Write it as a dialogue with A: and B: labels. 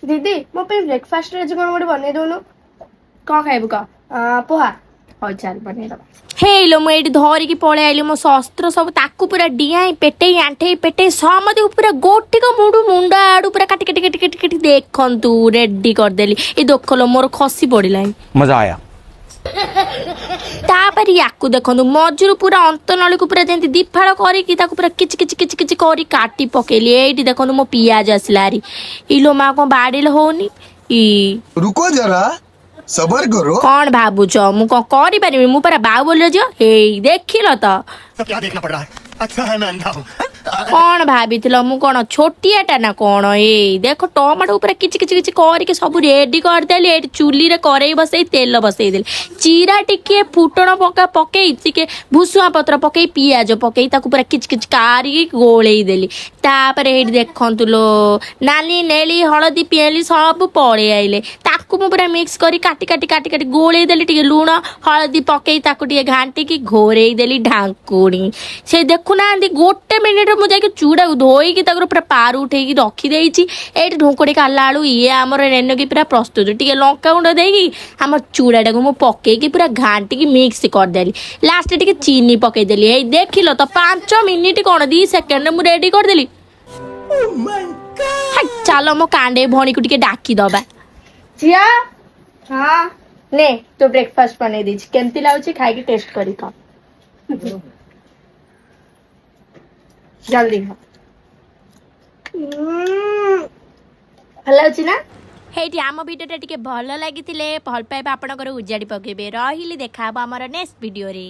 A: दीदी मो पे ब्रेकफास्ट रे कोन मोटे बने दोनु कौन खाइबु का पोहा हो चल बने दबा
B: हेलो मु एठी धरिकी पळे आइली मो शस्त्र सब ताकू पूरा डियाई पेटेई आंठेई पेटेई समते पूरा गोटिक मुडू मुंडा आडू पूरा काटी काटी काटी काटी काटी देखंतु रेडी कर देली ए दोखलो मोर खसी पड़िला
C: मजा आया
B: तापर याकू देखंतु मजूर पूरा अंतनली को पूरा जेंति दिफाळ करिकी ताकू पूरा किच किच किच किच करी काटी पकेली एठी देखंतु मो पियाज आसलारी इलो मा को बाडिल होनी ई
D: रुको जरा सबर करो
B: कौन भावुच मु कौन करी पारिबी मु परा बाऊ बोल जो हे देखिल तो
E: क्या देखना पड़ रहा है अच्छा है मैं अंधा हूँ
B: कौन भाविथिल मु कौन छोटियाटा ना कौन ए देख टमाटो पूरा किच किच किच करके सब रेडी करदेली एठी चुली रे करेई बसई तेल बसई देली जीरा टिके फुटण पका पकई टिके भुसुआ पत्र पकई पियाज पकई ताकू पूरा किच किच कारी गोळेई देली तापर एठी देखंतु लो नाली नेली हळदी पियली सब पळे आइले ताकू मु पूरा मिक्स करी काटी काटी काटी काटी गोळेई देली टिके लूण हळदी पकई ताकू टिके घांटी की घोरेई देली ढांकुणी से देखु ना गोटे मिनिट मु जाके चूड़ा धोई पूरा पार उठे रखी देती ये ढोकड़ी काला आलू ये आमर रेनकी पूरा प्रस्तुत टे लंका गुंड देगी आम चूड़ा टाक पकईकी पूरा घाटी मिक्स करदेली लास्ट टे चीनी पकईदेली ये देख लो तो 5 मिनिट कौन 2 सेकेंड मुझे रेडी करदेली चलो मो कांडे भणी को टिके डाकी दबा
A: जिया हाँ ने तो ब्रेकफास्ट बने दी केमती लाउची खाई के टेस्ट करी का जल्दी भल अच्छी ना
B: हेठी आम भिडियोटा टिके भल लगी भल पाइबा आपणकर उजाड़ी पकेबे रहिली देखा आमर नेक्स्ट वीडियो रे।